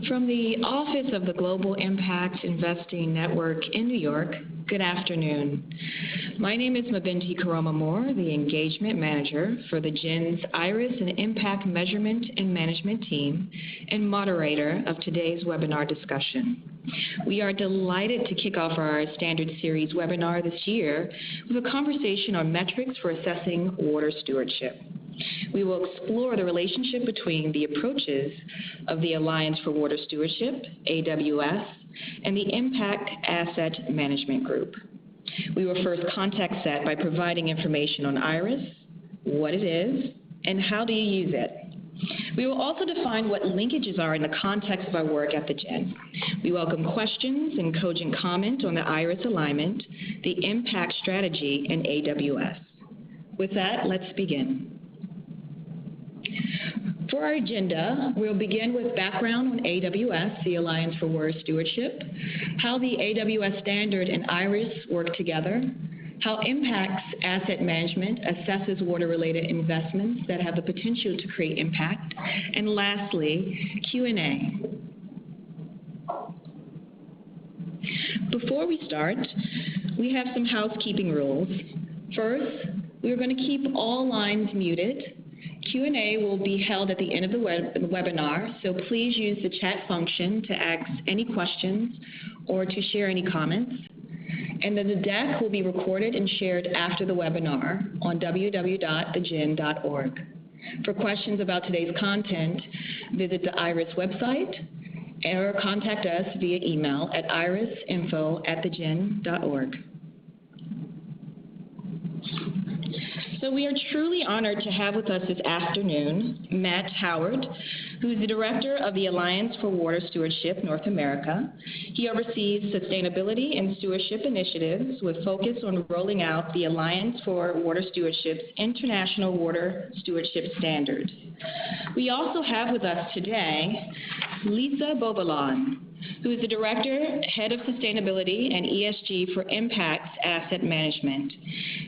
From the office of the Global Impact Investing Network in New York, good afternoon. My name is Mabinty Koroma-Moore, the Engagement Manager for the GIIN's Iris and Impact Measurement and Management team and moderator of today's webinar discussion. We are delighted to kick off our standard series webinar this year with a conversation on metrics for assessing water stewardship. We will explore the relationship between the approaches of the Alliance for Water Stewardship, AWS, and the Impax Asset Management Group. We will first context set by providing information on IRIS, what it is, and how do you use it. We will also define what linkages are in the context of our work at the GIIN. We welcome questions and cogent comment on the IRIS alignment, the Impact strategy, and AWS. With that, let's begin. For our agenda, we'll begin with background on AWS, the Alliance for Water Stewardship, how the AWS standard and IRIS work together, how Impax Asset Management assesses water-related investments that have the potential to create impact, and lastly, Q&A. Before we start, we have some housekeeping rules. First, we're going to keep all lines muted. Q&A will be held at the end of the webinar, so please use the chat function to ask any questions or to share any comments. And then the deck will be recorded and shared after the webinar on www.thegiin.org. For questions about today's content, visit the IRIS website or contact us via email at irisinfo@thegiin.org. So we are truly honored to have with us this afternoon Matt Howard, who is the Director of the Alliance for Water Stewardship North America. He oversees sustainability and stewardship initiatives with focus on rolling out the Alliance for Water Stewardship's International Water Stewardship Standard. We also have with us today Lisa Beauvilain, who is the Director, Head of Sustainability and ESG for Impax Asset Management.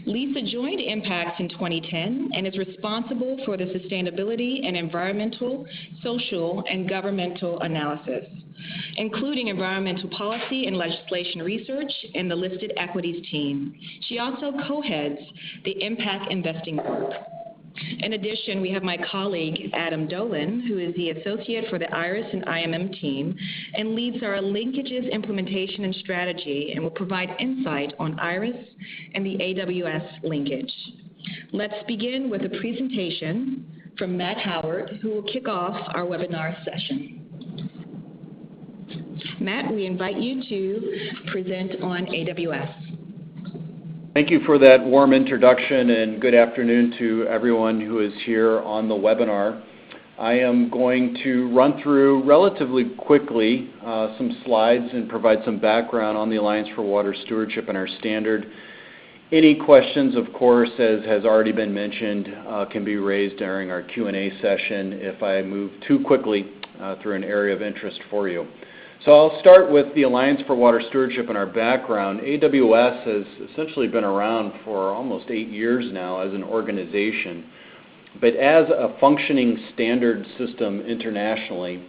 Lisa joined Impax in 2010 and is responsible for the sustainability and environmental, social, and governmental analysis, including environmental policy and legislation research in the listed equities team. She also co-heads the Impact Investing Group. In addition, we have my colleague, Adam Dolin, who is the associate for the IRIS and IMM team and leads our linkages implementation and strategy and will provide insight on IRIS and the AWS linkage. Let's begin with a presentation from Matt Howard, who will kick off our webinar session. Matt, we invite you to present on AWS. Thank you for that warm introduction, and good afternoon to everyone who is here on the webinar. I am going to run through relatively quickly some slides and provide some background on the Alliance for Water Stewardship and our standard. Any questions, of course, as has already been mentioned, can be raised during our Q&A session if I move too quickly through an area of interest for you. So I'll start with the Alliance for Water Stewardship and our background. AWS has essentially been around for almost 8 years now as an organization. But as a functioning standard system internationally,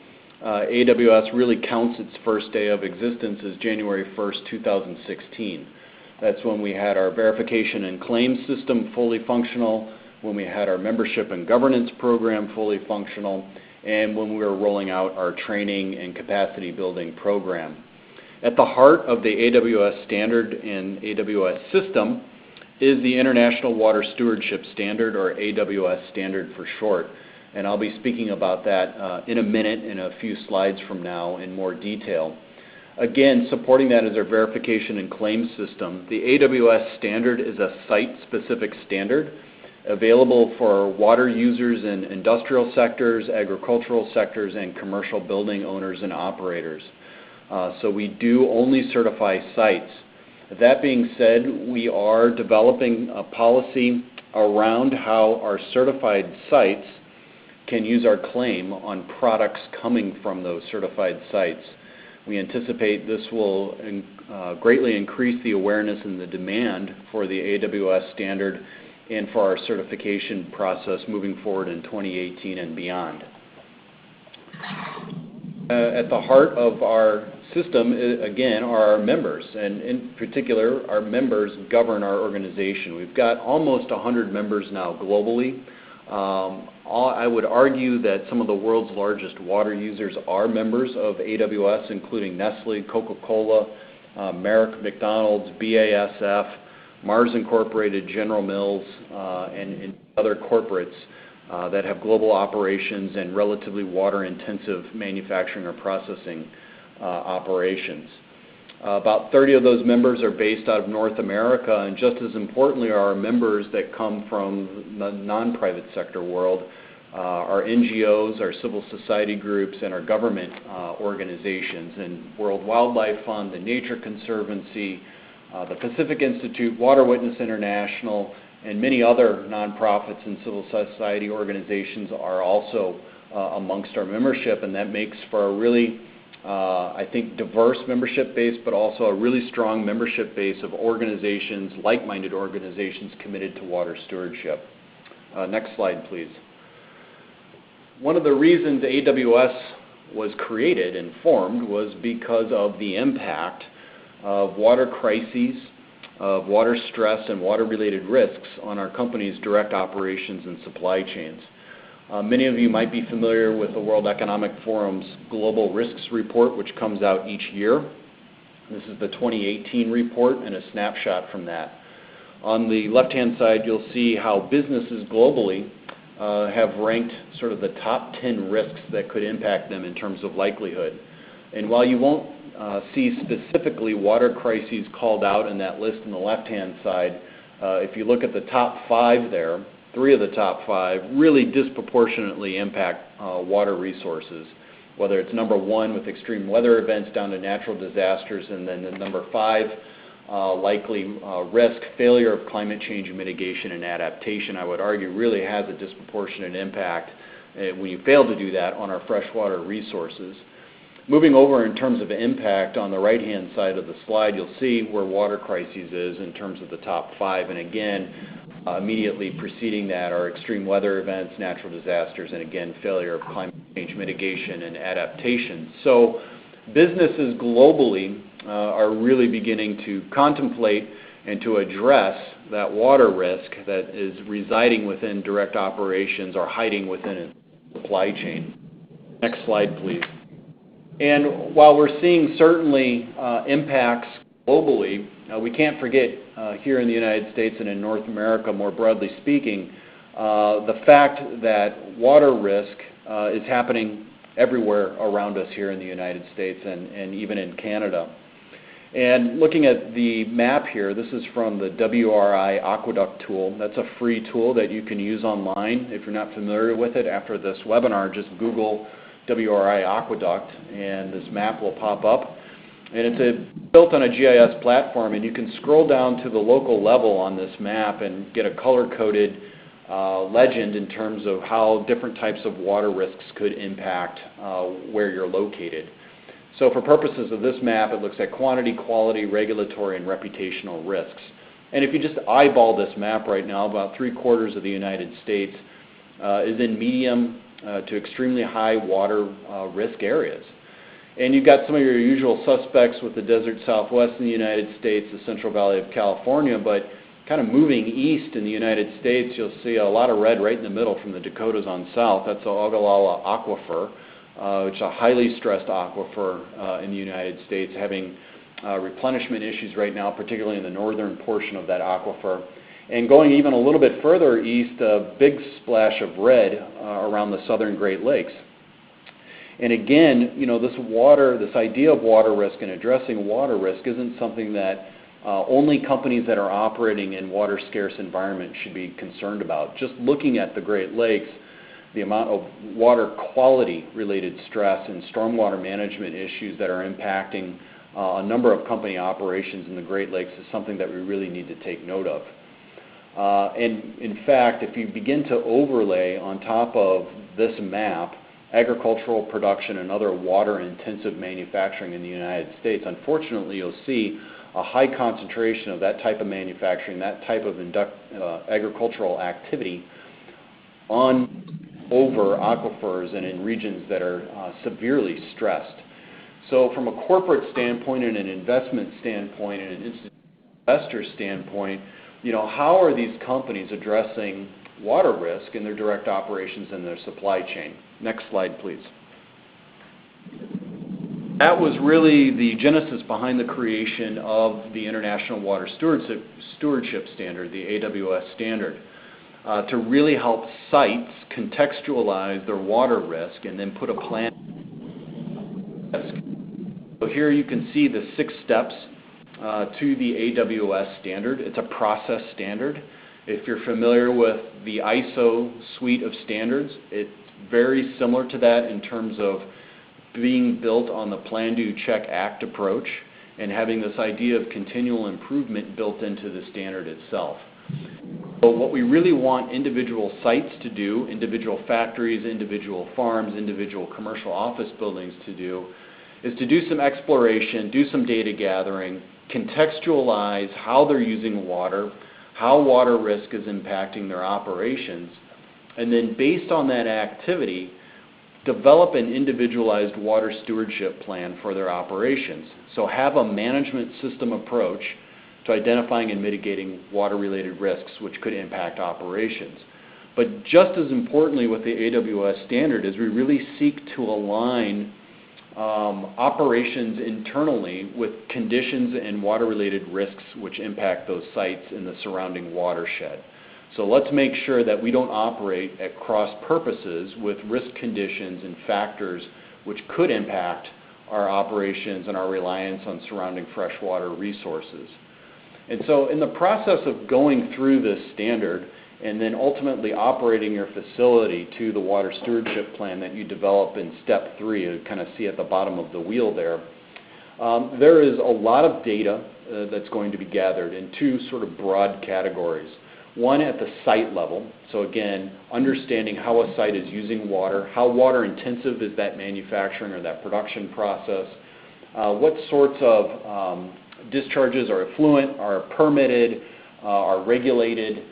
AWS really counts its first day of existence as January 1st, 2016. That's when we had our verification and claims system fully functional, when we had our membership and governance program fully functional, and when we were rolling out our training and capacity building program. At the heart of the AWS standard and AWS system is the International Water Stewardship Standard, or AWS standard for short. And I'll be speaking about that in a minute, in a few slides from now, in more detail. Again, supporting that is our verification and claims system. The AWS standard is a site-specific standard available for water users in industrial sectors, agricultural sectors, and commercial building owners and operators. So we do only certify sites. That being said, we are developing a policy around how our certified sites can use our claim on products coming from those certified sites. We anticipate this will greatly increase the awareness and the demand for the AWS standard and for our certification process moving forward in 2018 and beyond. At the heart of our system, again, are our members, and in particular, our members govern our organization. We've got almost 100 members now globally. I would argue that some of the world's largest water users are members of AWS, including Nestle, Coca-Cola, Merck, McDonald's, BASF, Mars Incorporated, General Mills, and other corporates that have global operations and relatively water-intensive manufacturing or processing operations. About 30 of those members are based out of North America, and just as importantly are our members that come from the non-private sector world, our NGOs, our civil society groups, and our government organizations, and World Wildlife Fund, the Nature Conservancy, the Pacific Institute, Water Witness International, and many other nonprofits and civil society organizations are also amongst our membership, and that makes for a really, I think, diverse membership base, but also a really strong membership base of organizations, like-minded organizations committed to water stewardship. Next slide, please. One of the reasons AWS was created and formed was because of the impact of water crises, of water stress and water-related risks on our company's direct operations and supply chains. Many of you might be familiar with the World Economic Forum's Global Risks Report, which comes out each year. This is the 2018 report and a snapshot from that. On the left-hand side, you'll see how businesses globally have ranked sort of the top 10 risks that could impact them in terms of likelihood. And while you won't see specifically water crises called out in that list on the left-hand side, if you look at the top 5 there, 3 of the top 5 really disproportionately impact water resources, whether it's number 1 with extreme weather events down to natural disasters, and then the number 5 likely risk, failure of climate change mitigation and adaptation, I would argue really has a disproportionate impact when you fail to do that on our freshwater resources. Moving over in terms of impact, on the right-hand side of the slide, you'll see where water crises is in terms of the top 5. And again, immediately preceding that are extreme weather events, natural disasters, and again, failure of climate change mitigation and adaptation. So businesses globally are really beginning to contemplate and to address that water risk that is residing within direct operations or hiding within a supply chain. Next slide, please. And while we're seeing certainly impacts globally, we can't forget here in the United States and in North America, more broadly speaking, the fact that water risk is happening everywhere around us here in the United States and even in Canada. And looking at the map here, this is from the WRI Aqueduct tool. That's a free tool that you can use online. If you're not familiar with it, after this webinar, just Google WRI Aqueduct, and this map will pop up. And it's built on a GIS platform, and you can scroll down to the local level on this map and get a color-coded legend in terms of how different types of water risks could impact where you're located. So for purposes of this map, it looks at quantity, quality, regulatory, and reputational risks. And if you just eyeball this map right now, about 3/4 of the United States is in medium to extremely high water risk areas. And you've got some of your usual suspects with the desert southwest in the United States, the Central Valley of California, but kind of moving east in the United States, you'll see a lot of red right in the middle from the Dakotas on south. That's the Ogallala Aquifer, which is a highly stressed aquifer in the United States, having replenishment issues right now, particularly in the northern portion of that aquifer. And going even a little bit further east, a big splash of red around the southern Great Lakes. And again, you know, this idea of water risk and addressing water risk isn't something that only companies that are operating in water-scarce environments should be concerned about. Just looking at the Great Lakes, the amount of water quality-related stress and stormwater management issues that are impacting a number of company operations in the Great Lakes is something that we really need to take note of. And in fact, if you begin to overlay on top of this map agricultural production and other water-intensive manufacturing in the United States, unfortunately you'll see a high concentration of that type of manufacturing, that type of agricultural activity on over aquifers and in regions that are severely stressed. So from a corporate standpoint and an investment standpoint and an investor standpoint, how are these companies addressing water risk in their direct operations and their supply chain? Next slide, please. That was really the genesis behind the creation of the International Water Stewardship Standard, the AWS standard, to really help sites contextualize their water risk and then put a plan. So here you can see the 6 steps to the AWS standard. It's a process standard. If you're familiar with the ISO suite of standards, it's very similar to that in terms of being built on the plan, do, check, act approach and having this idea of continual improvement built into the standard itself. So what we really want individual sites to do, individual factories, individual farms, individual commercial office buildings to do, is to do some exploration, do some data gathering, contextualize how they're using water, how water risk is impacting their operations, and then based on that activity, develop an individualized water stewardship plan for their operations. So have a management system approach to identifying and mitigating water-related risks which could impact operations. But just as importantly with the AWS standard is we really seek to align operations internally with conditions and water-related risks which impact those sites in the surrounding watershed. So let's make sure that we don't operate at cross purposes with risk conditions and factors which could impact our operations and our reliance on surrounding freshwater resources. And so in the process of going through this standard and then ultimately operating your facility to the water stewardship plan that you develop in step 3, you kind of see at the bottom of the wheel there, there is a lot of data that's going to be gathered in 2 sort of broad categories. One at the site level, so again, understanding how a site is using water, how water intensive is that manufacturing or that production process, what sorts of discharges are effluent, are permitted, are regulated,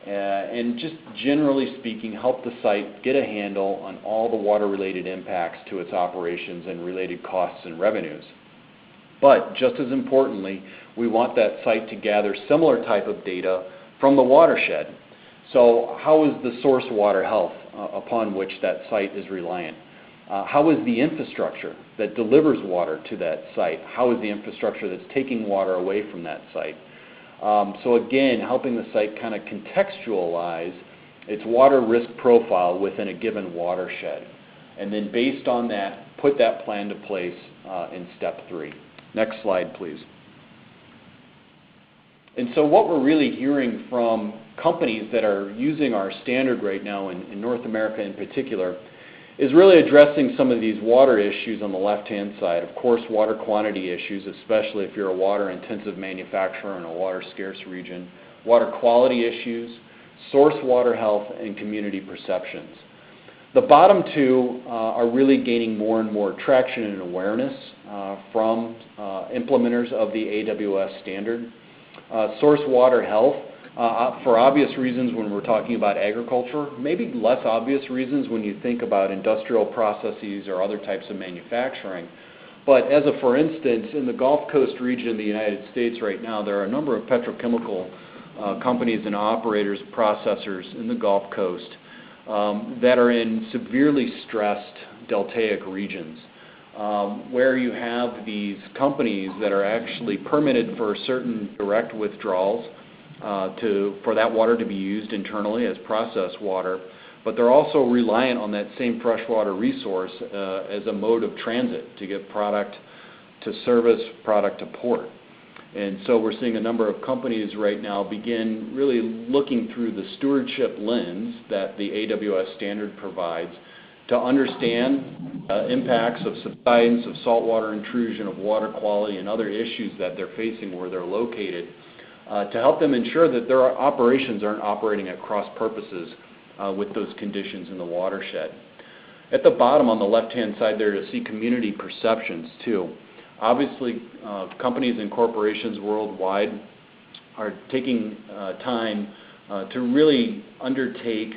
and just generally speaking, help the site get a handle on all the water-related impacts to its operations and related costs and revenues. But just as importantly, we want that site to gather similar type of data from the watershed. So how is the source water health upon which that site is reliant? How is the infrastructure that delivers water to that site? How is the infrastructure that's taking water away from that site? So again, helping the site kind of contextualize its water risk profile within a given watershed. And then based on that, put that plan to place in step 3. Next slide, please. And so what we're really hearing from companies that are using our standard right now in North America in particular is really addressing some of these water issues on the left-hand side. Of course, water quantity issues, especially if you're a water-intensive manufacturer in a water-scarce region, water quality issues, source water health, and community perceptions. The bottom 2 are really gaining more and more traction and awareness from implementers of the AWS standard. Source water health, for obvious reasons when we're talking about agriculture, maybe less obvious reasons when you think about industrial processes or other types of manufacturing. But as a for instance, in the Gulf Coast region of the United States right now, there are a number of petrochemical companies and operators, processors in the Gulf Coast that are in severely stressed deltaic regions. Where you have these companies that are actually permitted for certain direct withdrawals for that water to be used internally as processed water, but they're also reliant on that same freshwater resource as a mode of transit to get product to service, product to port. And so we're seeing a number of companies right now begin really looking through the stewardship lens that the AWS standard provides to understand impacts of subsidence, of saltwater intrusion, of water quality, and other issues that they're facing where they're located to help them ensure that their operations aren't operating at cross purposes with those conditions in the watershed. At the bottom on the left-hand side there, you'll see community perceptions too. Obviously, companies and corporations worldwide are taking time to really undertake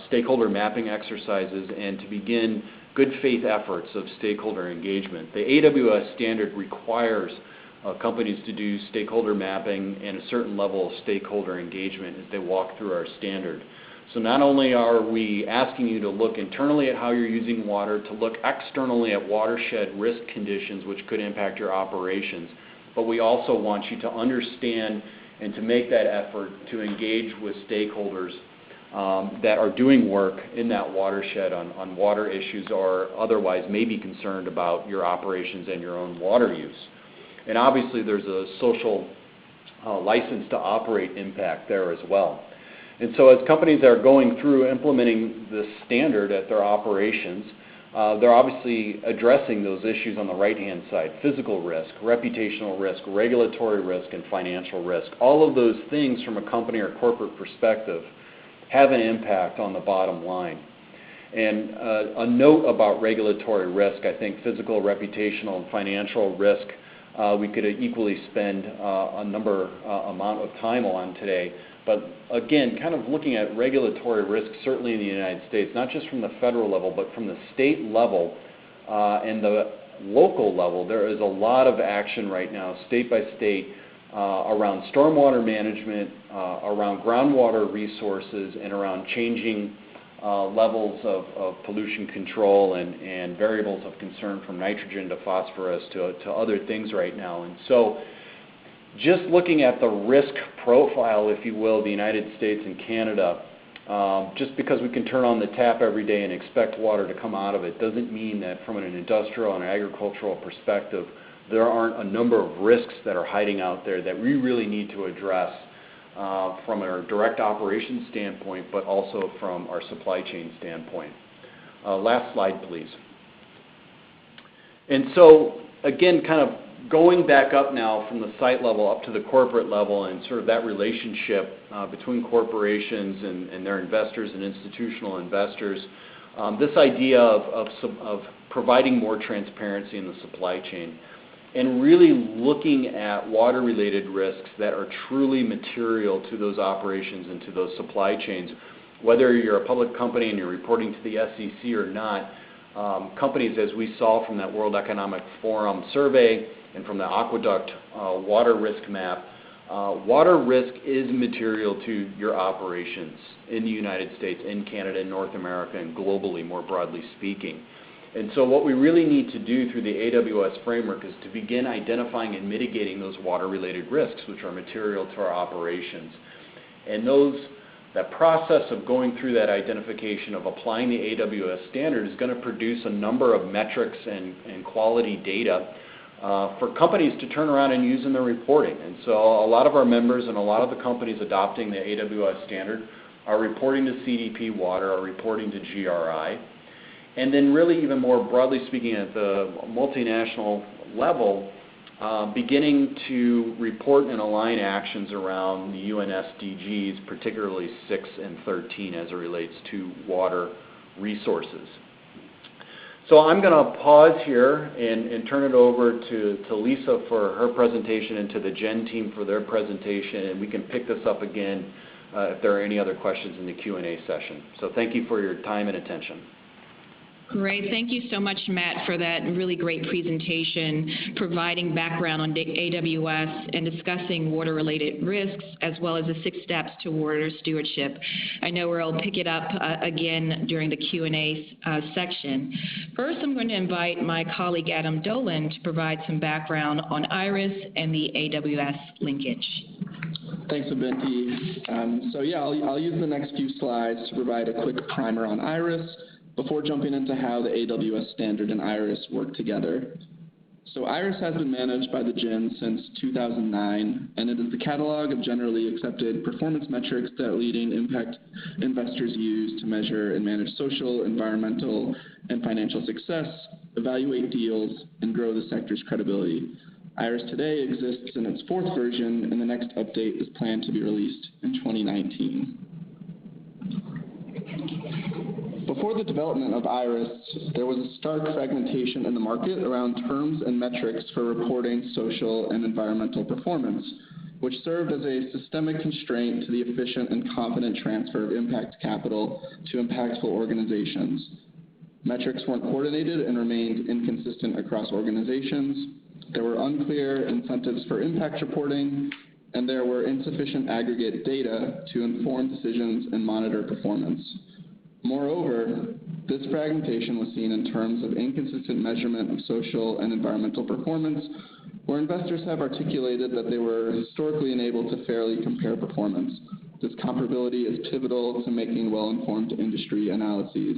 stakeholder mapping exercises and to begin good faith efforts of stakeholder engagement. The AWS standard requires companies to do stakeholder mapping and a certain level of stakeholder engagement as they walk through our standard. So not only are we asking you to look internally at how you're using water, to look externally at watershed risk conditions which could impact your operations, but we also want you to understand and to make that effort to engage with stakeholders that are doing work in that watershed on water issues or otherwise may be concerned about your operations and your own water use. And obviously there's a social license to operate impact there as well. And so as companies are going through implementing this standard at their operations, they're obviously addressing those issues on the right-hand side: physical risk, reputational risk, regulatory risk, and financial risk. All of those things from a company or corporate perspective have an impact on the bottom line. And a note about regulatory risk: I think physical, reputational, and financial risk we could equally spend amount of time on today. But again, kind of looking at regulatory risk, certainly in the United States, not just from the federal level, but from the state level and the local level, there is a lot of action right now, state by state, around stormwater management, around groundwater resources, and around changing levels of pollution control and variables of concern from nitrogen to phosphorus to other things right now. And so just looking at the risk profile, if you will, of the United States and Canada, just because we can turn on the tap every day and expect water to come out of it doesn't mean that from an industrial and agricultural perspective there aren't a number of risks that are hiding out there that we really need to address from our direct operations standpoint, but also from our supply chain standpoint. Last slide, please. And so, again, kind of going back up now from the site level up to the corporate level and sort of that relationship between corporations and their investors and institutional investors, this idea of providing more transparency in the supply chain and really looking at water-related risks that are truly material to those operations and to those supply chains. Whether you're a public company and you're reporting to the SEC or not, companies, as we saw from that World Economic Forum survey and from the Aqueduct water risk map, water risk is material to your operations in the United States, in Canada, in North America, and globally, more broadly speaking. And so what we really need to do through the AWS framework is to begin identifying and mitigating those water-related risks, which are material to our operations. And that process of going through that identification of applying the AWS standard is going to produce a number of metrics and quality data for companies to turn around and use in their reporting. And so a lot of our members and a lot of the companies adopting the AWS standard are reporting to CDP Water, are reporting to GRI. And then really even more broadly speaking at the multinational level, beginning to report and align actions around the UN SDGs, particularly 6 and 13 as it relates to water resources. So I'm going to pause here and turn it over to Lisa for her presentation and to the GIIN team for their presentation, and we can pick this up again if there are any other questions in the Q&A session. So thank you for your time and attention. Great. Thank you so much, Matt, for that really great presentation, providing background on AWS and discussing water-related risks, as well as the 6 steps to water stewardship. I know we'll pick it up again during the Q&A section. First, I'm going to invite my colleague, Adam Dolin, to provide some background on IRIS and the AWS linkage. Thanks, Mabinty. I'll use the next few slides to provide a quick primer on IRIS before jumping into how the AWS standard and IRIS work together. So IRIS has been managed by the GIIN since 2009, and it is the catalog of generally accepted performance metrics that leading impact investors use to measure and manage social, environmental, and financial success, evaluate deals, and grow the sector's credibility. IRIS today exists in its 4th version, and the next update is planned to be released in 2019. Before the development of IRIS, there was a stark fragmentation in the market around terms and metrics for reporting social and environmental performance. which served as a systemic constraint to the efficient and confident transfer of impact capital to impactful organizations. Metrics weren't coordinated and remained inconsistent across organizations. There were unclear incentives for impact reporting, and there were insufficient aggregate data to inform decisions and monitor performance. Moreover, this fragmentation was seen in terms of inconsistent measurement of social and environmental performance, where investors have articulated that they were historically unable to fairly compare performance. This comparability is pivotal to making well-informed industry analyses.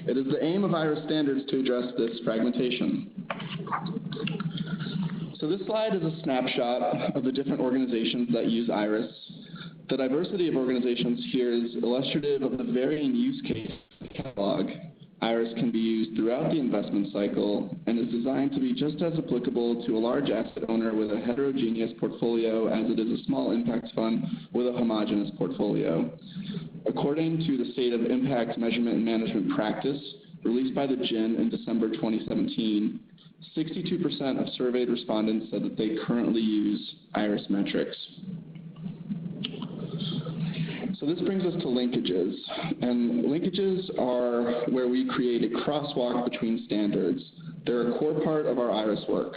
It is the aim of IRIS standards to address this fragmentation. So this slide is a snapshot of the different organizations that use IRIS. The diversity of organizations here is illustrative of the varying use case catalog. IRIS can be used throughout the investment cycle and is designed to be just as applicable to a large asset owner with a heterogeneous portfolio as it is a small impact fund with a homogeneous portfolio. According to the State of Impact Measurement and Management Practice, released by the GIIN in December 2017, 62% of surveyed respondents said that they currently use IRIS metrics. So this brings us to linkages, and linkages are where we create a crosswalk between standards. They're a core part of our IRIS work.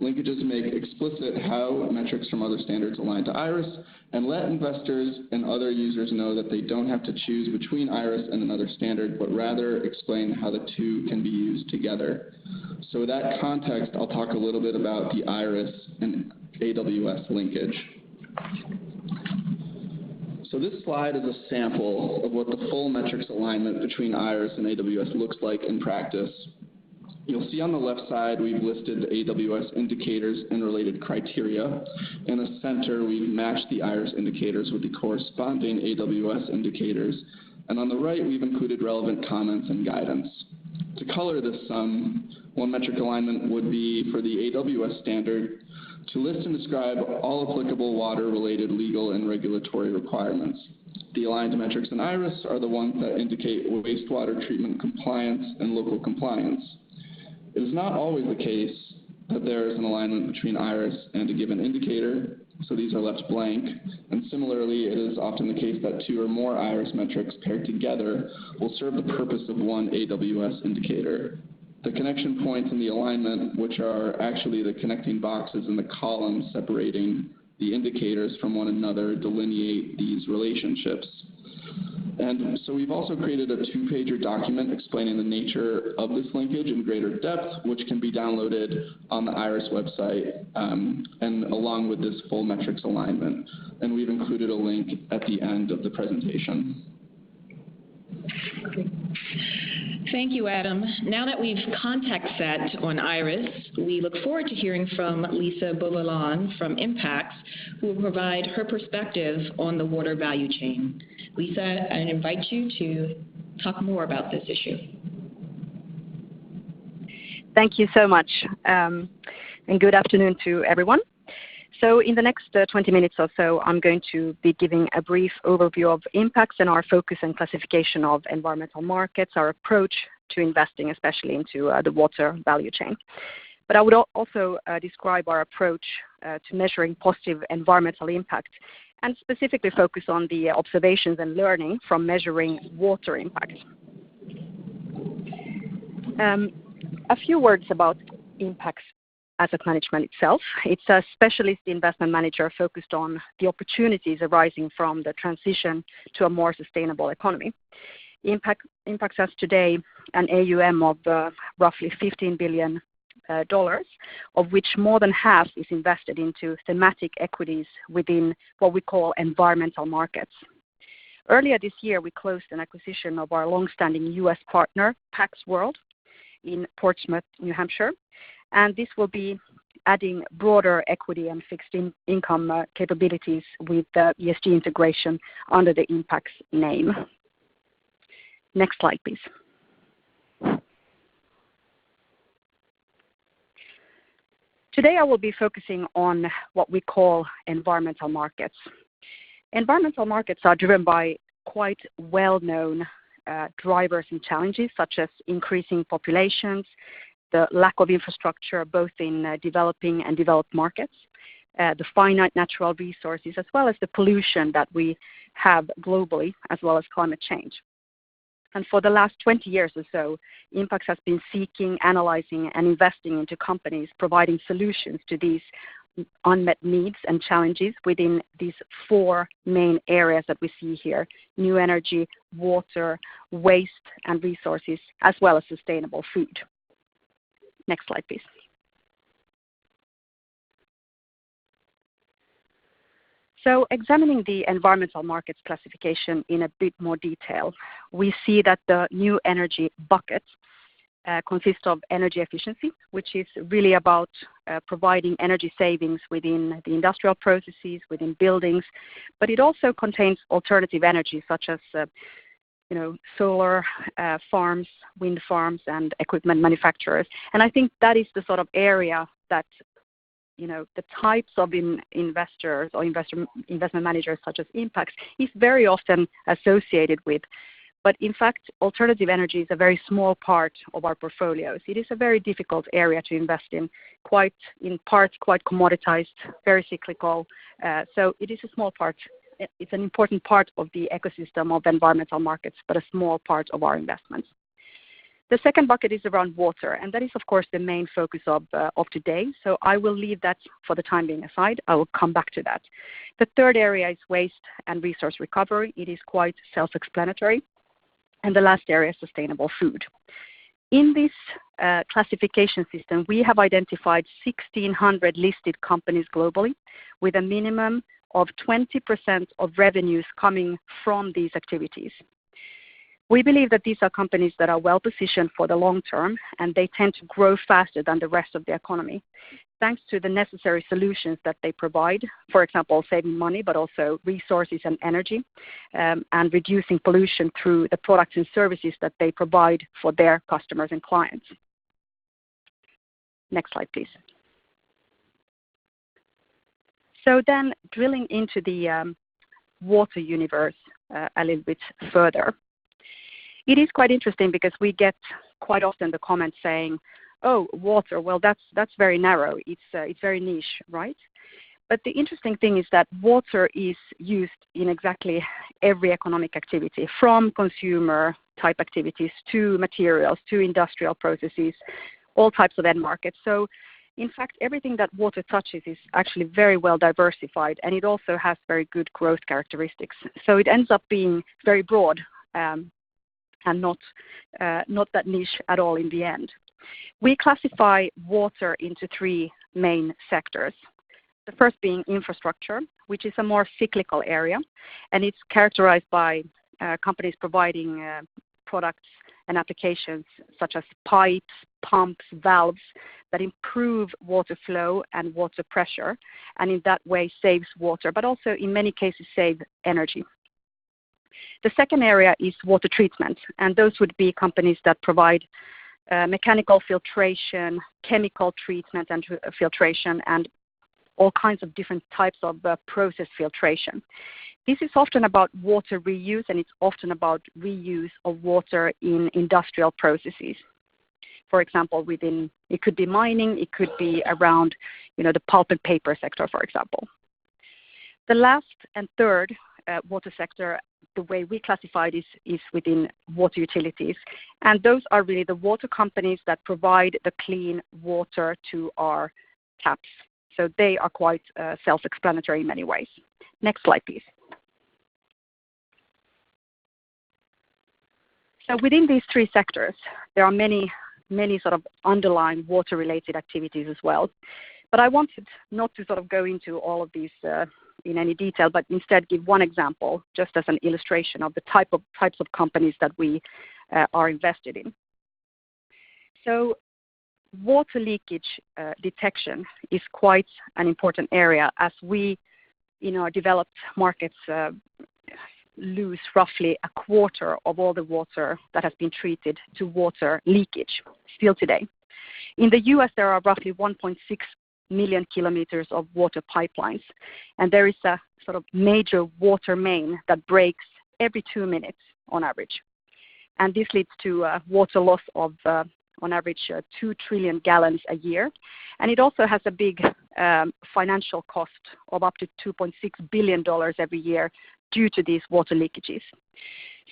Linkages make explicit how metrics from other standards align to IRIS and let investors and other users know that they don't have to choose between IRIS and another standard, but rather explain how the two can be used together. So with that context, I'll talk a little bit about the IRIS and AWS linkage. So this slide is a sample of what the full metrics alignment between IRIS and AWS looks like in practice. You'll see on the left side, we've listed the AWS indicators and related criteria. In the center, we've matched the IRIS indicators with the corresponding AWS indicators. And on the right, we've included relevant comments and guidance. To color this sum, one metric alignment would be for the AWS standard to list and describe all applicable water-related legal and regulatory requirements. The aligned metrics in IRIS are the ones that indicate wastewater treatment compliance and local compliance. It is not always the case that there is an alignment between IRIS and a given indicator, so these are left blank. And similarly, it is often the case that two or more IRIS metrics paired together will serve the purpose of one AWS indicator. The connection points in the alignment, which are actually the connecting boxes in the columns separating the indicators from one another, delineate these relationships. And so we've also created a two-pager document explaining the nature of this linkage in greater depth, which can be downloaded on the IRIS website, and along with this full metrics alignment. And we've included a link at the end of the presentation. Thank you, Adam. Now that we've context set on IRIS, we look forward to hearing from Lisa Beauvilain from Impax, who will provide her perspective on the water value chain. Lisa, I invite you to talk more about this issue. Thank you so much, and good afternoon to everyone. So in the next 20 minutes or so, I'm going to be giving a brief overview of Impax and our focus and classification of environmental markets, our approach to investing, especially into the water value chain. But I would also describe our approach to measuring positive environmental impact and specifically focus on the observations and learning from measuring water impact. A few words about Impax Asset Management itself. It's a specialist investment manager focused on the opportunities arising from the transition to a more sustainable economy. Impax has today an AUM of roughly $15 billion, of which more than half is invested into thematic equities within what we call environmental markets. Earlier this year, we closed an acquisition of our longstanding U.S. partner, Pax World, in Portsmouth, New Hampshire. And this will be adding broader equity and fixed income capabilities with ESG integration under the Impax name. Next slide, please. Today I will be focusing on what we call environmental markets. Environmental markets are driven by quite well-known drivers and challenges, such as increasing populations, the lack of infrastructure both in developing and developed markets, the finite natural resources, as well as the pollution that we have globally, as well as climate change. And for the last 20 years or so, Impax has been seeking, analyzing, and investing into companies providing solutions to these unmet needs and challenges within these 4 main areas that we see here: new energy, water, waste and resources, as well as sustainable food. Next slide, please. So examining the environmental markets classification in a bit more detail, we see that the new energy bucket consists of energy efficiency, which is really about providing energy savings within the industrial processes, within buildings, but it also contains alternative energy such as solar farms, wind farms, and equipment manufacturers. And I think that is the sort of area that the types of investors or investment managers such as Impax is very often associated with. But in fact, alternative energy is a very small part of our portfolios. It is a very difficult area to invest in, quite commoditized, very cyclical. So it is a small part. It's an important part of the ecosystem of environmental markets, but a small part of our investments. The second bucket is around water, and that is, of course, the main focus of today. So I will leave that for the time being aside. I will come back to that. The third area is waste and resource recovery. It is quite self-explanatory. And the last area is sustainable food. In this classification system, we have identified 1,600 listed companies globally with a minimum of 20% of revenues coming from these activities. We believe that these are companies that are well positioned for the long term, and they tend to grow faster than the rest of the economy, thanks to the necessary solutions that they provide, for example, saving money, but also resources and energy, and reducing pollution through the products and services that they provide for their customers and clients. Next slide, please. So then drilling into the water universe a little bit further. It is quite interesting because we get quite often the comments saying, "Oh, water. Well, that's very narrow. It's very niche, right?" But the interesting thing is that water is used in exactly every economic activity, from consumer type activities to materials to industrial processes, all types of end markets. So, in fact, everything that water touches is actually very well diversified, and it also has very good growth characteristics. So it ends up being very broad. And not that niche at all in the end. We classify water into 3 main sectors. The first being infrastructure, which is a more cyclical area, and it's characterized by companies providing products and applications such as pipes, pumps, valves that improve water flow and water pressure, and in that way saves water, but also in many cases save energy. The second area is water treatment, and those would be companies that provide mechanical filtration, chemical treatment and filtration, and all kinds of different types of process filtration. This is often about water reuse, and it's often about reuse of water in industrial processes. For example, it could be mining, it could be around the pulp and paper sector, for example. The last and third water sector, the way we classify it is within water utilities. And those are really the water companies that provide the clean water to our taps. So they are quite self-explanatory in many ways. Next slide, please. So within these 3 sectors, there are many sort of underlying water-related activities as well. But I wanted not to sort of go into all of these in any detail, but instead give one example just as an illustration of the types of companies that we are invested in. So water leakage detection is quite an important area, as we in our developed markets lose roughly a quarter of all the water that has been treated to water leakage still today. In the US, there are roughly 1.6 million kilometers of water pipelines, and there is a sort of major water main that breaks every 2 minutes on average. And this leads to water loss of on average 2 trillion gallons a year. And it also has a big financial cost of up to $2.6 billion every year due to these water leakages.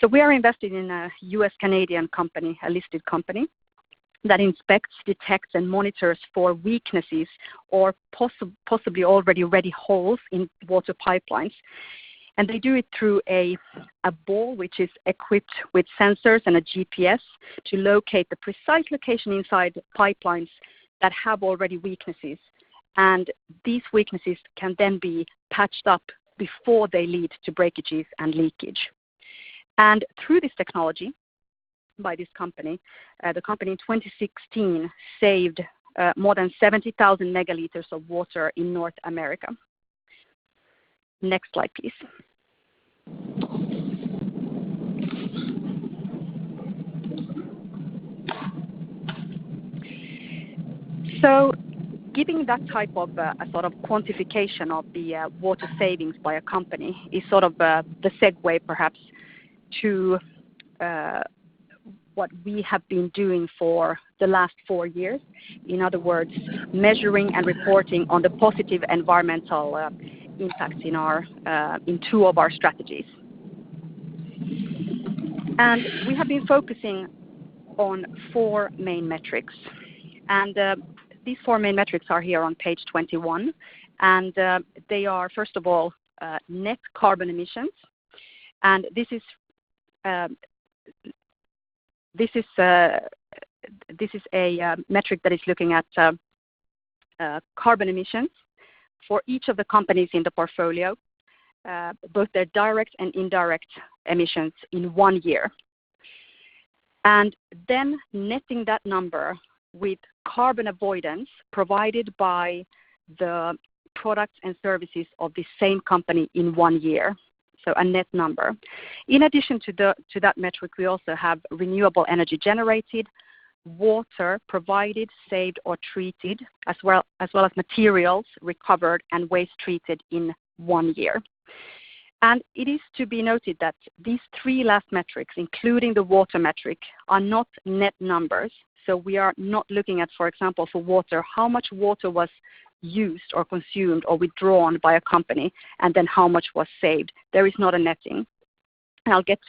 So we are investing in a US-Canadian company, a listed company, that inspects, detects, and monitors for weaknesses or possibly already ready holes in water pipelines. And they do it through a ball which is equipped with sensors and a GPS to locate the precise location inside pipelines that have already weaknesses. And these weaknesses can then be patched up before they lead to breakages and leakage. And through this technology, by this company, the company in 2016 saved more than 70,000 megaliters of water in North America. Next slide, please. So giving that type of a sort of quantification of the water savings by a company is sort of the segue perhaps to what we have been doing for the last 4 years. In other words, measuring and reporting on the positive environmental impacts in 2 of our strategies. And we have been focusing on 4 main metrics. And these 4 main metrics are here on page 21. And they are, first of all, net carbon emissions. And this is a metric that is looking at carbon emissions for each of the companies in the portfolio, both their direct and indirect emissions in 1 year. And then netting that number with carbon avoidance provided by the products and services of the same company in 1 year. So a net number. In addition to that metric, we also have renewable energy generated, water provided, saved, or treated, as well as materials recovered and waste treated in 1 year. And it is to be noted that these 3 last metrics, including the water metric, are not net numbers. So we are not looking at, for example, for water, how much water was used or consumed or withdrawn by a company, and then how much was saved. There is not a netting. And I'll get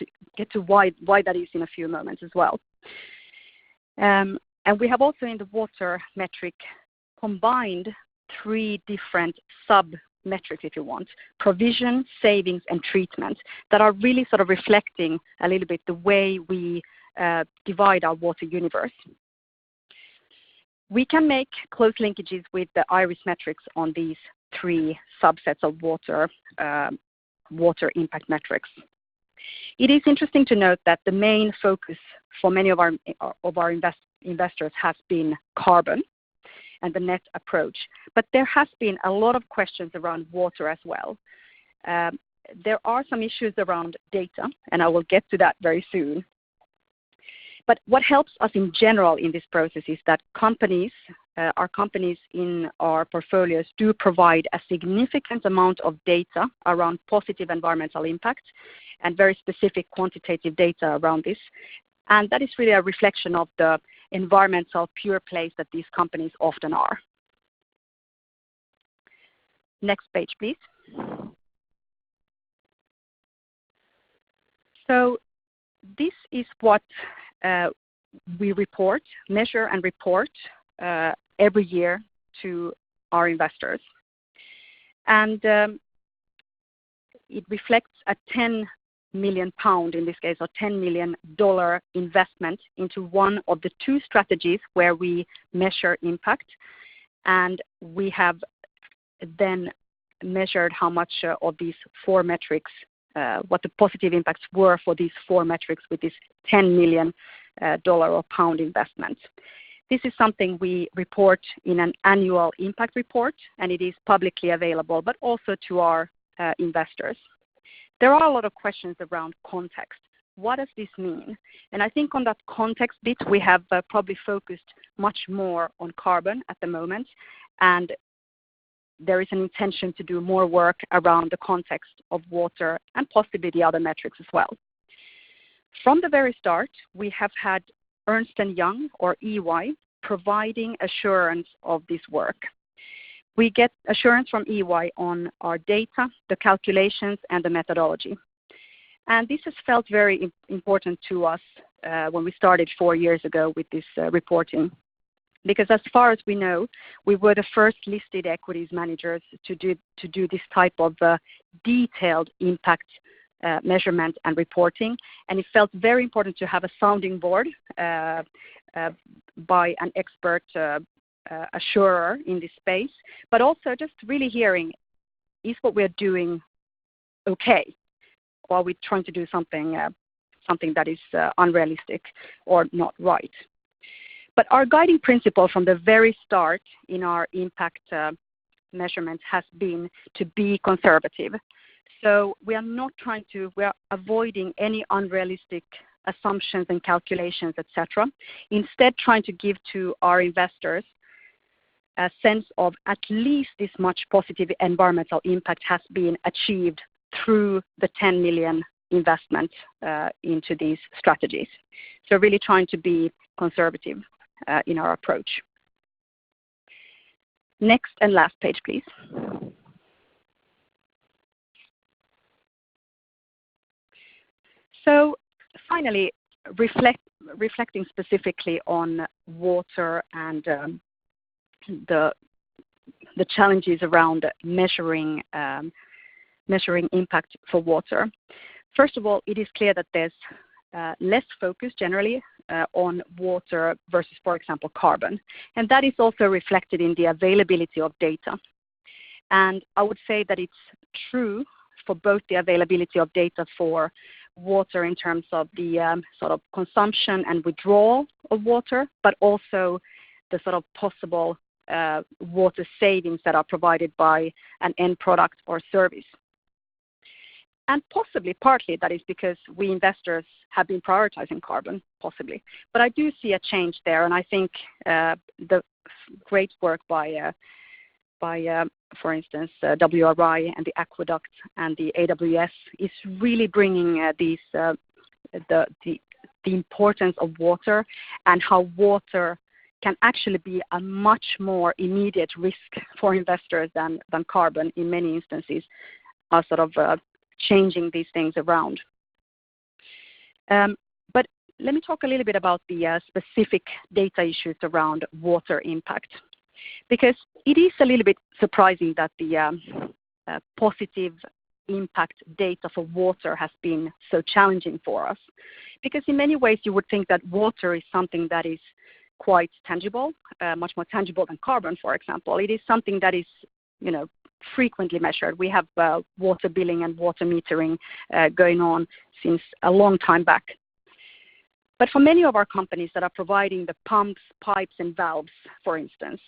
to why that is in a few moments as well. And we have also in the water metric combined 3 different sub-metrics, if you want: provision, savings, and treatment, that are really sort of reflecting a little bit the way we divide our water universe. We can make close linkages with the IRIS metrics on these 3 subsets of water impact metrics. It is interesting to note that the main focus for many of our investors has been carbon and the net approach, but there has been a lot of questions around water as well. There are some issues around data, and I will get to that very soon. But what helps us in general in this process is that our companies in our portfolios do provide a significant amount of data around positive environmental impact and very specific quantitative data around this. And that is really a reflection of the environmental pure plays that these companies often are. Next page, please. So this is what we measure and report every year to our investors. And it reflects a £10 million, in this case, or $10 million investment into one of the 2 strategies where we measure impact. And we have then measured how much of these 4 metrics, what the positive impacts were for these 4 metrics with this $10 million or pound investment. This is something we report in an annual impact report, and it is publicly available, but also to our investors. There are a lot of questions around context. What does this mean? And I think on that context bit, we have probably focused much more on carbon at the moment, and there is an intention to do more work around the context of water and possibly the other metrics as well. From the very start, we have had Ernst & Young, or EY, providing assurance of this work. We get assurance from EY on our data, the calculations, and the methodology. And this has felt very important to us when we started 4 years ago with this reporting. Because as far as we know, we were the first listed equities managers to do this type of detailed impact measurement and reporting. And it felt very important to have a sounding board by an expert assurer in this space, but also just really hearing, is what we're doing okay? Or are we trying to do something that is unrealistic or not right? But our guiding principle from the very start in our impact measurements has been to be conservative. So we are avoiding any unrealistic assumptions and calculations, etc. Instead, trying to give to our investors a sense of at least this much positive environmental impact has been achieved through the 10 million investment into these strategies. So really trying to be conservative in our approach. Next and last page, please. So finally, reflecting specifically on water and the challenges around measuring impact for water. First of all, it is clear that there's less focus generally on water versus, for example, carbon. And that is also reflected in the availability of data. And I would say that it's true for both the availability of data for water in terms of the sort of consumption and withdrawal of water, but also the sort of possible water savings that are provided by an end product or service. And possibly, partly, that is because we investors have been prioritizing carbon, possibly. But I do see a change there, and I think the great work by for instance, WRI and the Aqueduct and the AWS is really bringing the importance of water and how water can actually be a much more immediate risk for investors than carbon in many instances, are sort of changing these things around. But let me talk a little bit about the specific data issues around water impact, because it is a little bit surprising that the positive impact data for water has been so challenging for us, because in many ways you would think that water is something that is quite tangible, much more tangible than carbon, for example. It is something that is, frequently measured. We have water billing and water metering going on since a long time back. But for many of our companies that are providing the pumps, pipes, and valves, for instance,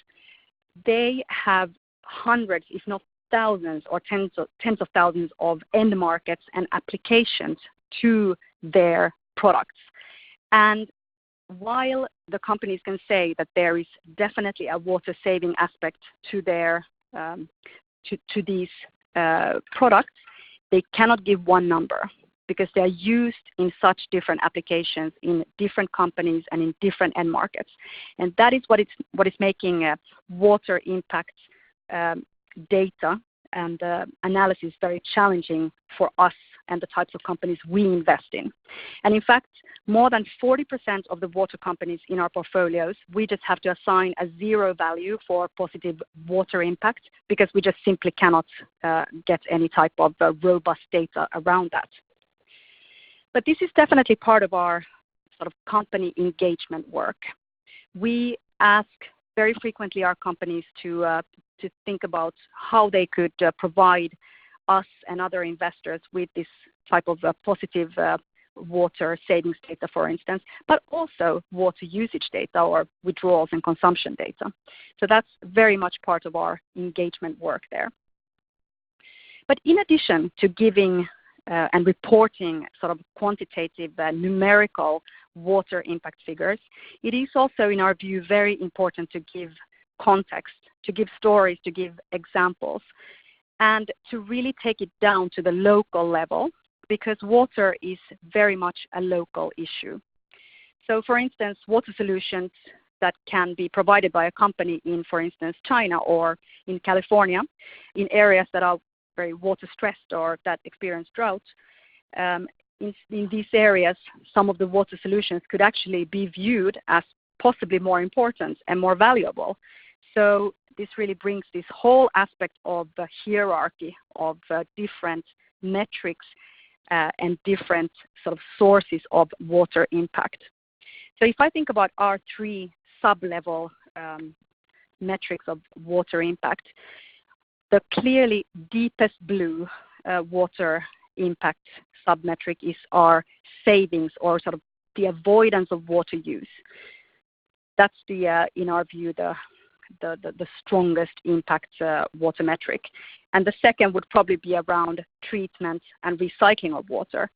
they have hundreds, if not thousands or tens of thousands of end markets and applications to their products. And while the companies can say that there is definitely a water saving aspect to their to these products, they cannot give one number because they are used in such different applications in different companies and in different end markets. And that is what is making water impact data and analysis very challenging for us and the types of companies we invest in. And in fact, more than 40% of the water companies in our portfolios, we just have to assign a 0 value for positive water impact because we just simply cannot get any type of robust data around that. But this is definitely part of our sort of company engagement work. We ask very frequently our companies to think about how they could provide us and other investors with this type of positive water savings data, for instance, but also water usage data or withdrawals and consumption data. So that's very much part of our engagement work there. But in addition to giving and reporting sort of quantitative numerical water impact figures, it is also, in our view, very important to give context, to give stories, to give examples, and to really take it down to the local level, because water is very much a local issue. So for instance, water solutions that can be provided by a company in, for instance, China or in California, in areas that are very water stressed or that experience drought. In these areas, some of the water solutions could actually be viewed as possibly more important and more valuable. So this really brings this whole aspect of the hierarchy of different metrics and different sort of sources of water impact. So if I think about our three sub-level metrics of water impact, the clearly deepest blue water impact sub-metric is our savings, or sort of the avoidance of water use. That's in our view, the strongest impact water metric. And the second would probably be around treatment and recycling of water,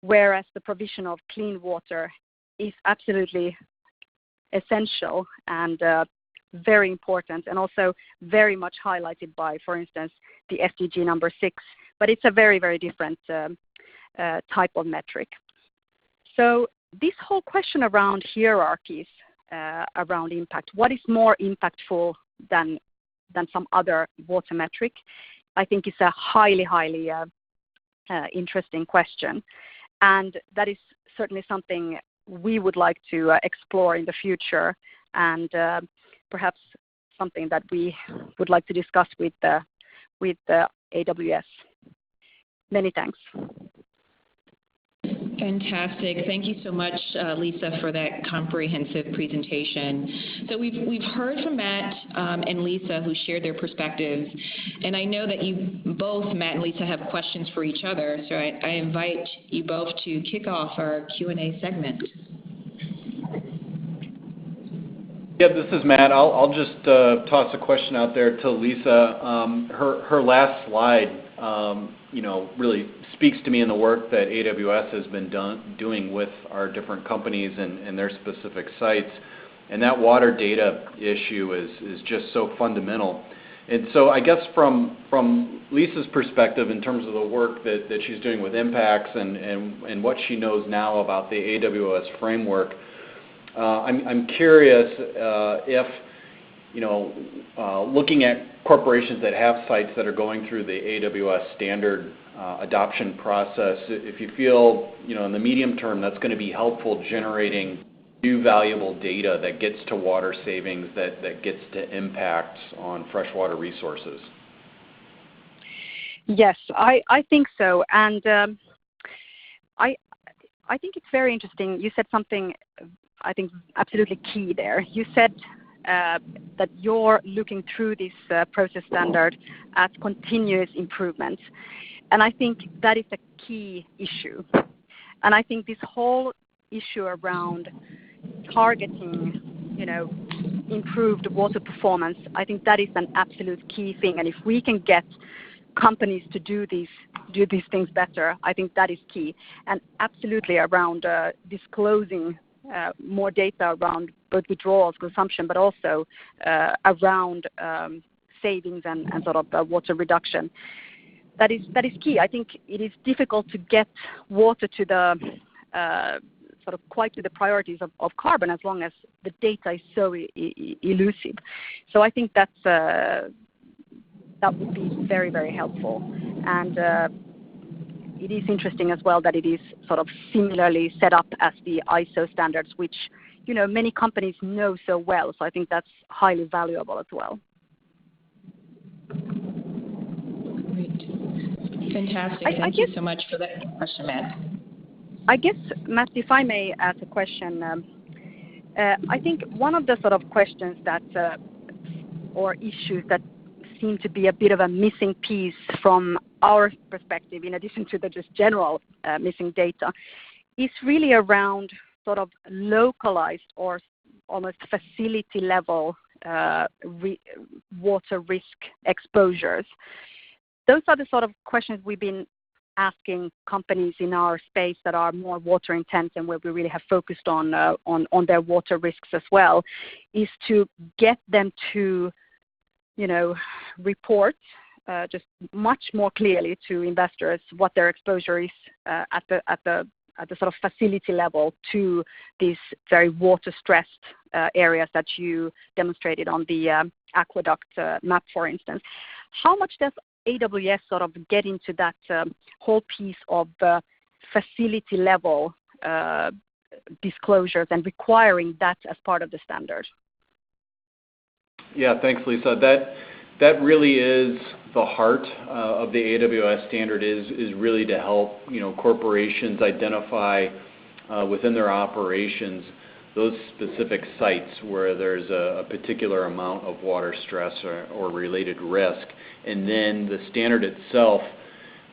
whereas the provision of clean water is absolutely essential and very important, and also very much highlighted by, for instance, the SDG number 6. But it's a very, very different type of metric. So this whole question around hierarchies around impact, what is more impactful than some other water metric, I think is a highly, highly interesting question. And that is certainly something we would like to explore in the future, and perhaps something that we would like to discuss with AWS. Many thanks. Fantastic. Thank you so much, Lisa, for that comprehensive presentation. So we've heard from Matt and Lisa, who shared their perspectives, and I know that you both, Matt and Lisa, have questions for each other. So I invite you both to kick off our Q&A segment. Yeah, this is Matt. I'll just toss a question out there to Lisa. Her last slide, really speaks to me in the work that AWS has been doing with our different companies and their specific sites. And that water data issue is just so fundamental. And so I guess from Lisa's perspective, in terms of the work that she's doing with Impax and what she knows now about the AWS framework, I'm curious if, looking at corporations that have sites that are going through the AWS standard adoption process, if you feel, in the medium term, that's going to be helpful generating new valuable data that gets to water savings, that gets to impacts on freshwater resources. Yes, I think so. And I think it's very interesting. You said something, I think, absolutely key there. You said that you're looking through this process standard at continuous improvement. And I think that is a key issue. And I think this whole issue around targeting, improved water performance, I think that is an absolute key thing. And if we can get companies to do these things better, I think that is key. And absolutely around disclosing more data around both withdrawals, consumption, but also around savings and sort of water reduction. That is key. I think it is difficult to get water to the sort of quite to the priorities of carbon as long as the data is so elusive. So I think that would be very, very helpful. And it is interesting as well that it is sort of similarly set up as the ISO standards, which many companies know so well. So I think that's highly valuable as well. Great. Fantastic. Thank you so much for that question, Matt. I guess, Matt, if I may ask a question, I think one of the sort of questions that or issues that seem to be a bit of a missing piece from our perspective, in addition to the just general missing data, is really around sort of localized or almost facility level water risk exposures. Those are the sort of questions we've been asking companies in our space that are more water intense and where we really have focused on their water risks as well, is to get them to report just much more clearly to investors what their exposure is at the at the sort of facility level to these very water-stressed areas that you demonstrated on the aqueduct map, for instance. How much does AWS sort of get into that whole piece of facility level disclosures and requiring that as part of the standard? Yeah, thanks, Lisa. That really is the heart of the AWS standard is really to help corporations identify within their operations those specific sites where there's a particular amount of water stress or related risk. And then the standard itself,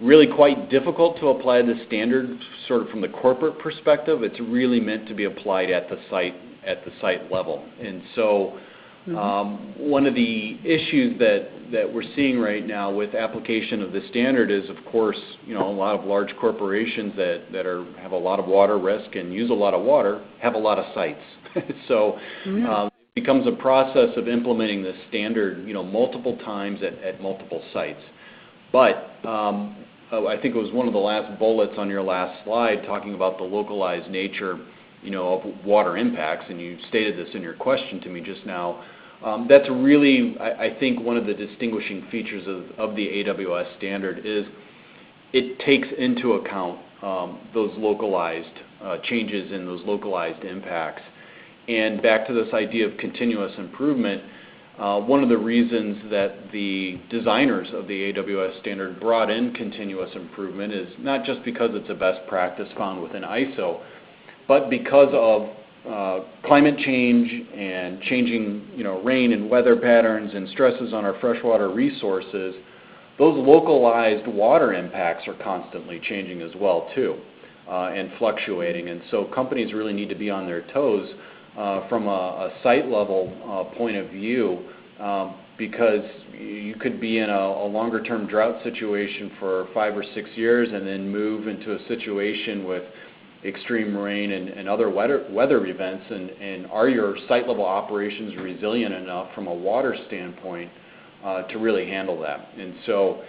really quite difficult to apply the standard sort of from the corporate perspective. It's really meant to be applied at the site level. And so one of the issues that we're seeing right now with application of the standard is, of course, a lot of large corporations that have a lot of water risk and use a lot of water have a lot of sites. So it becomes a process of implementing this standard, multiple times at multiple sites. But I think it was one of the last bullets on your last slide talking about the localized nature, of water impacts, and you stated this in your question to me just now. That's really, I think, one of the distinguishing features of the AWS standard is it takes into account those localized changes and those localized impacts. And back to this idea of continuous improvement, one of the reasons that the designers of the AWS standard brought in continuous improvement is not just because it's a best practice found within ISO, but because of climate change and changing, rain and weather patterns and stresses on our freshwater resources. Those localized water impacts are constantly changing as well too, and fluctuating. And so companies really need to be on their toes from a site level point of view, because you could be in a longer term drought situation for 5 or 6 years and then move into a situation with extreme rain and other weather events, and are your site level operations resilient enough from a water standpoint to really handle that? And so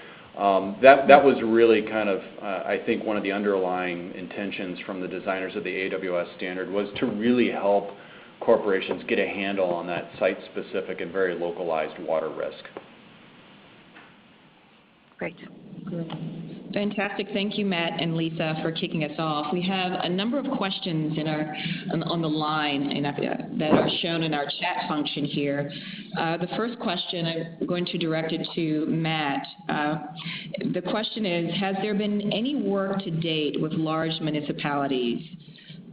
that was really kind of, I think, one of the underlying intentions from the designers of the AWS standard was to really help corporations get a handle on that site-specific and very localized water risk. Great. Fantastic. Thank you, Matt and Lisa, for kicking us off. We have a number of questions on the line that are shown in our chat function here. The first question, I'm going to direct it to Matt. The question is, has there been any work to date with large municipalities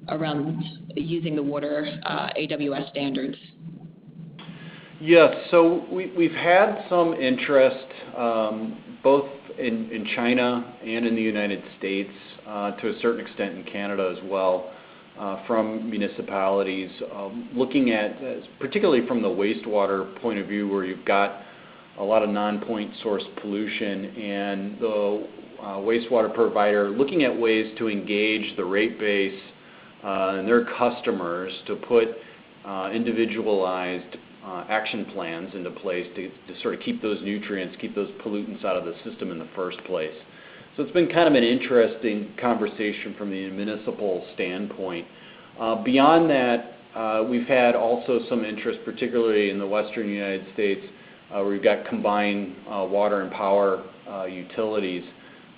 around using the water AWS standards? Yes, so we've had some interest both in China and in the United States, to a certain extent in Canada as well, from municipalities, looking at, particularly from the wastewater point of view, where you've got a lot of non-point source pollution, and the wastewater provider looking at ways to engage the rate base and their customers to put individualized action plans into place to sort of keep those nutrients, keep those pollutants out of the system in the first place. So it's been kind of an interesting conversation from the municipal standpoint. Beyond that, we've had also some interest, particularly in the western United States, where we've got combined water and power utilities.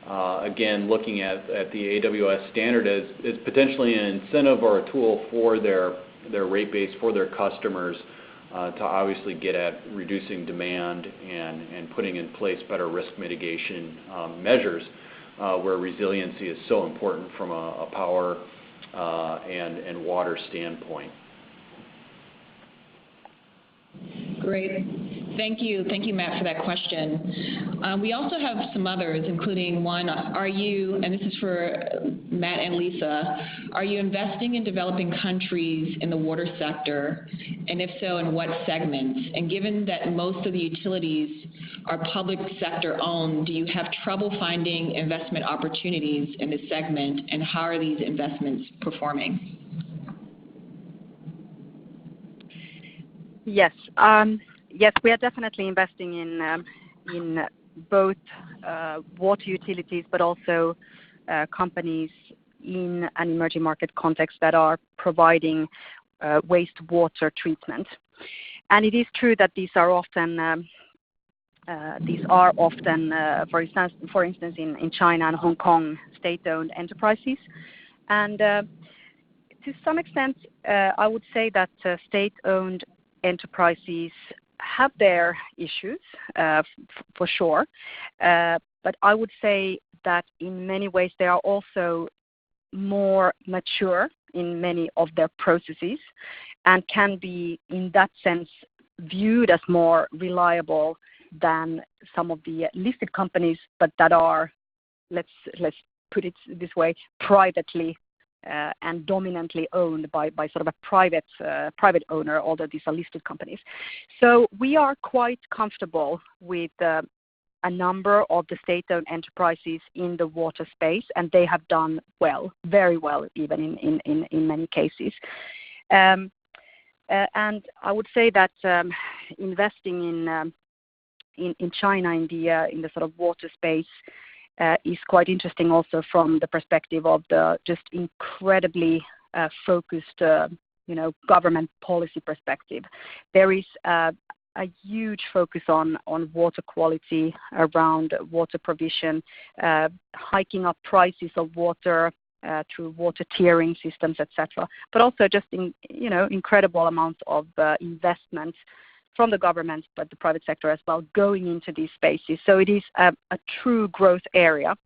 Again, looking at the AWS standard as potentially an incentive or a tool for their rate base, for their customers, to obviously get at reducing demand and putting in place better risk mitigation measures, where resiliency is so important from a power and water standpoint. Great. Thank you, Matt, for that question. We also have some others, including one, and this is for Matt and Lisa, are you investing in developing countries in the water sector? And if so, in what segments? And given that most of the utilities are public sector owned, do you have trouble finding investment opportunities in this segment? And how are these investments performing? Yes. Yes, we are definitely investing in both water utilities, but also companies in an emerging market context that are providing wastewater treatment. And it is true that these are often, for instance, in China and Hong Kong, state-owned enterprises. And to some extent, I would say that state-owned enterprises have their issues, for sure. But I would say that in many ways they are also more mature in many of their processes and can be, in that sense, viewed as more reliable than some of the listed companies, but that are, let's put it this way, privately and dominantly owned by sort of a private owner, although these are listed companies. So we are quite comfortable with a number of the state-owned enterprises in the water space, and they have done well, very well, even in many cases. And I would say that investing in China in the sort of water space is quite interesting also from the perspective of the just incredibly focused, government policy perspective. There is a huge focus on water quality, around water provision, hiking up prices of water through water tiering systems, etc. But also just incredible amounts of investment from the government, but the private sector as well, going into these spaces. So it is a true growth area,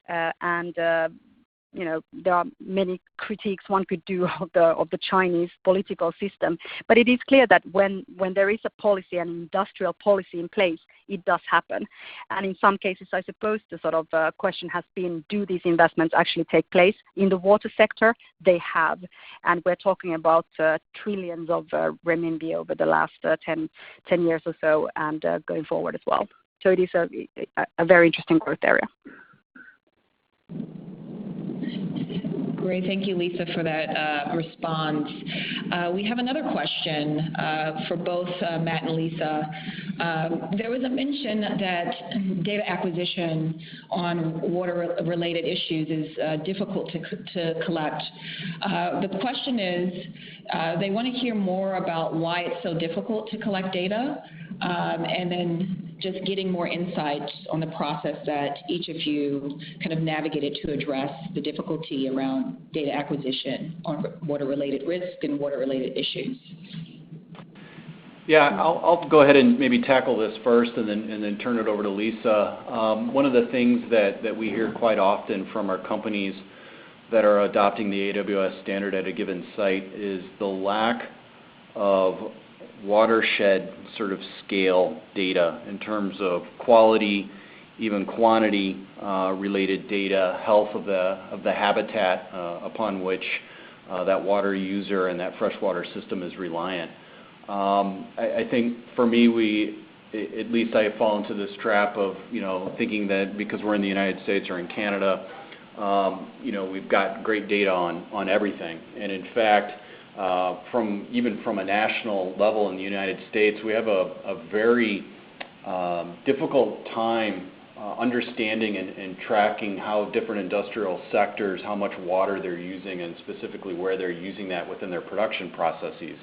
and there are many critiques one could do of the Chinese political system, but it is clear that when there is a policy, an industrial policy in place, it does happen. And in some cases, I suppose the sort of question has been, do these investments actually take place in the water sector? They have, and we're talking about trillions of renminbi over the last 10 years or so, and going forward as well. So it is a very interesting growth area. Great. Thank you, Lisa, for that response. We have another question for both Matt and Lisa. There was a mention that data acquisition on water-related issues is difficult to collect. The question is, they want to hear more about why it's so difficult to collect data, and then just getting more insights on the process that each of you kind of navigated to address the difficulty around data acquisition on water-related risk and water-related issues. Yeah, I'll go ahead and maybe tackle this first and then turn it over to Lisa. One of the things that we hear quite often from our companies that are adopting the AWS standard at a given site is the lack of watershed sort of scale data in terms of quality, even quantity related data, health of the habitat upon which that water user and that freshwater system is reliant. I think for me, at least I fall into this trap of thinking that because we're in the United States or in Canada, we've got great data on everything. And in fact, even from a national level in the United States, we have a very difficult time understanding and tracking how different industrial sectors, how much water they're using, and specifically where they're using that within their production processes.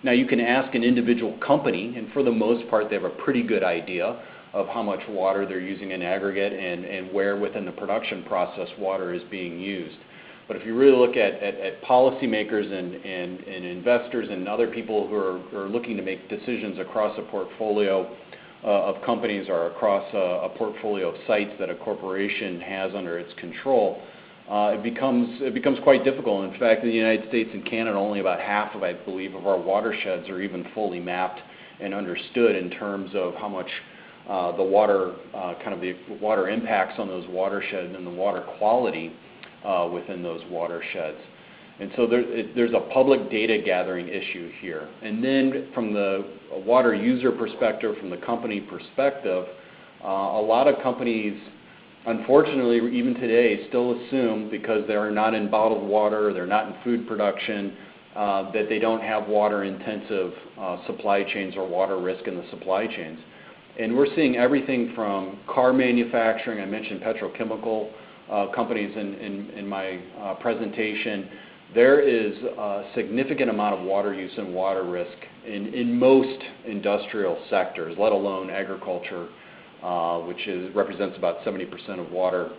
Now, you can ask an individual company, and for the most part, they have a pretty good idea of how much water they're using in aggregate and where within the production process water is being used. But if you really look at policymakers and investors and other people who are looking to make decisions across a portfolio of companies or across a portfolio of sites that a corporation has under its control, it becomes quite difficult. In fact, in the United States and Canada, only about half of, I believe, of our watersheds are even fully mapped and understood in terms of how much the water, the water impacts on those watersheds and the water quality within those watersheds. And so there's a public data gathering issue here. And then from the water user perspective, from the company perspective, a lot of companies, unfortunately, even today, still assume because they're not in bottled water, they're not in food production, that they don't have water-intensive supply chains or water risk in the supply chains. And we're seeing everything from car manufacturing, I mentioned petrochemical companies in my presentation, there is a significant amount of water use and water risk in most industrial sectors, let alone agriculture, which represents about 70% of water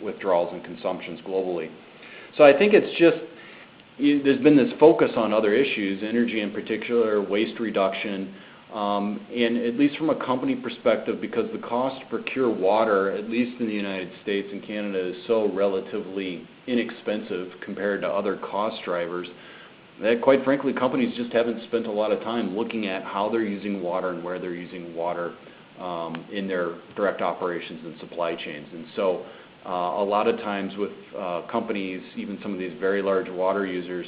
withdrawals and consumptions globally. So I think it's just, there's been this focus on other issues, energy in particular, waste reduction, and at least from a company perspective, because the cost to procure water, at least in the United States and Canada, is so relatively inexpensive compared to other cost drivers, that quite frankly companies just haven't spent a lot of time looking at how they're using water and where they're using water in their direct operations and supply chains. And so a lot of times with companies, even some of these very large water users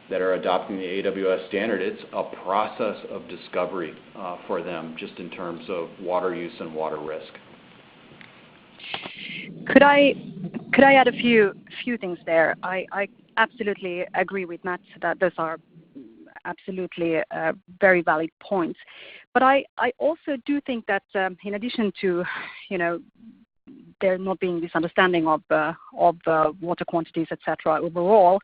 that are adopting the AWS standard, it's a process of discovery for them just in terms of water use and water risk. Could I add a few things there? I absolutely agree with Matt that those are absolutely very valid points. But I also do think that in addition to, there not being this understanding of water quantities, etc. overall,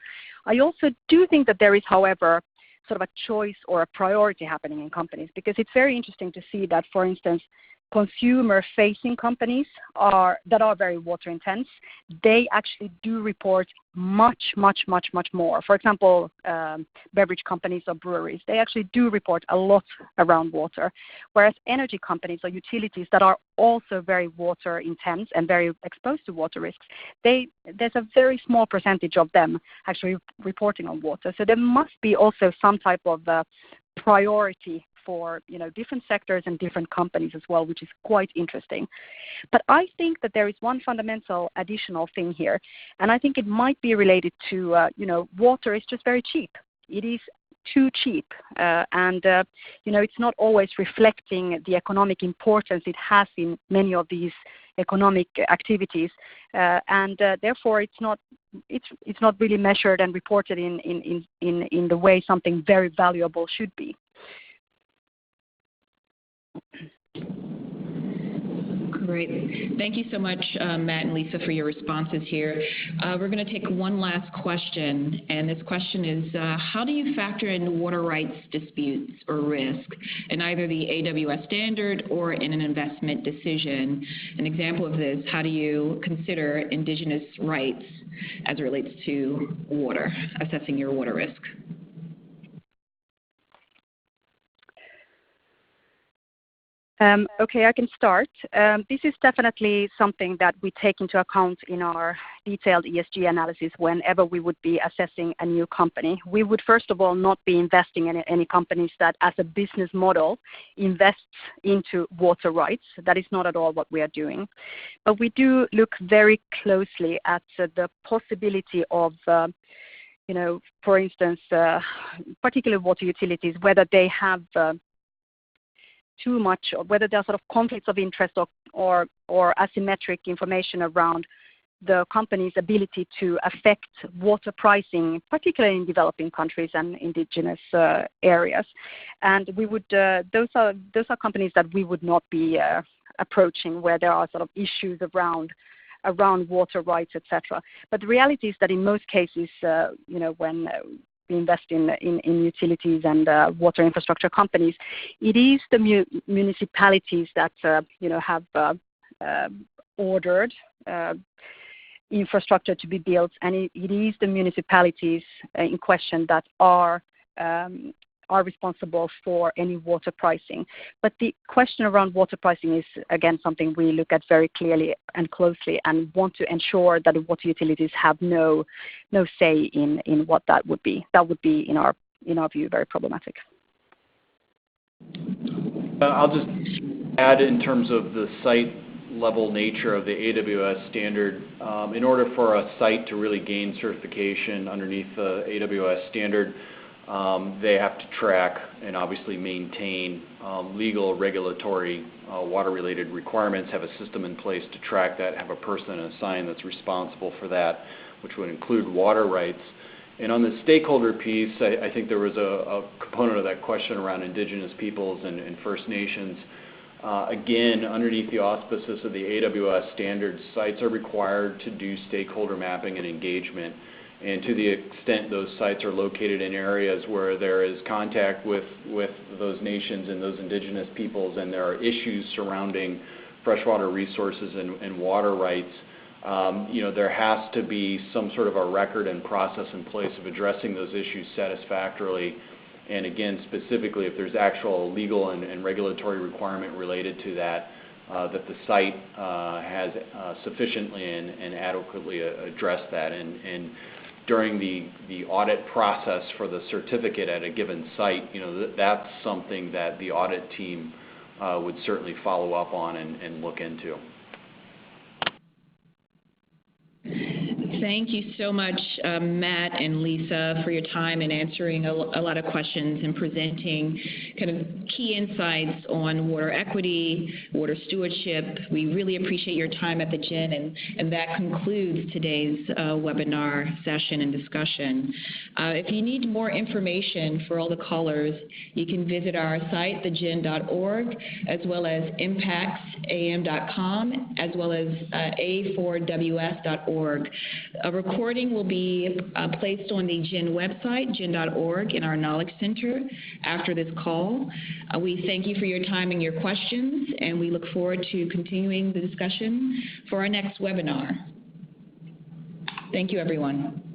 I also do think that there is, however, sort of a choice or a priority happening in companies, because it's very interesting to see that, for instance, consumer-facing companies that are very water intense, they actually do report much more. For example, beverage companies or breweries, they actually do report a lot around water, whereas energy companies or utilities that are also very water intense and very exposed to water risks, there's a very small percentage of them actually reporting on water. So there must be also some type of priority for different sectors and different companies as well, which is quite interesting. But I think that there is one fundamental additional thing here, and I think it might be related to water is just very cheap. It is too cheap, and it's not always reflecting the economic importance it has in many of these economic activities, and therefore it's not really measured and reported in the way something very valuable should be. Great. Thank you so much, Matt and Lisa, for your responses here. We're going to take one last question, and this question is, how do you factor in water rights disputes or risk in either the AWS standard or in an investment decision? An example of this, how do you consider indigenous rights as it relates to water, assessing your water risk? Okay, I can start. This is definitely something that we take into account in our detailed ESG analysis whenever we would be assessing a new company. We would first of all not be investing in any companies that as a business model invests into water rights. That is not at all what we are doing. But we do look very closely at the possibility of for instance, particularly water utilities, whether they have too much, or whether there are sort of conflicts of interest or asymmetric information around the company's ability to affect water pricing, particularly in developing countries and indigenous areas. And we would those are companies that we would not be approaching where there are sort of issues around water rights, etc. But the reality is that in most cases, when we invest in utilities and water infrastructure companies, it is the municipalities that have ordered infrastructure to be built, and it is the municipalities in question that are responsible for any water pricing. But the question around water pricing is, again, something we look at very clearly and closely and want to ensure that the water utilities have no say in what that would be. That would be, in our view, very problematic. I'll just add in terms of the site level nature of the AWS standard. In order for a site to really gain certification underneath the AWS standard, they have to track and obviously maintain legal, regulatory, water-related requirements, have a system in place to track that, have a person assigned that's responsible for that, which would include water rights. And on the stakeholder piece, I think there was a component of that question around Indigenous peoples and First Nations. Again, underneath the auspices of the AWS standards, sites are required to do stakeholder mapping and engagement. And to the extent those sites are located in areas where there is contact with those nations and those indigenous peoples, and there are issues surrounding freshwater resources and water rights, there has to be some sort of a record and process in place of addressing those issues satisfactorily. And again, specifically, if there's actual legal and regulatory requirement related to that, that the site has sufficiently and adequately addressed that. And during the audit process for the certificate at a given site, that's something that the audit team would certainly follow up on and look into. Thank you so much, Matt and Lisa, for your time in answering a lot of questions and presenting kind of key insights on water equity, water stewardship. We really appreciate your time at the GIIN, and that concludes today's webinar session and discussion. If you need more information for all the callers, you can visit our site, thegiin.org, as well as impaxam.com, as well as a4ws.org. A recording will be placed on the GIIN website, giin.org, in our Knowledge Center after this call. We thank you for your time and your questions, and we look forward to continuing the discussion for our next webinar. Thank you, everyone.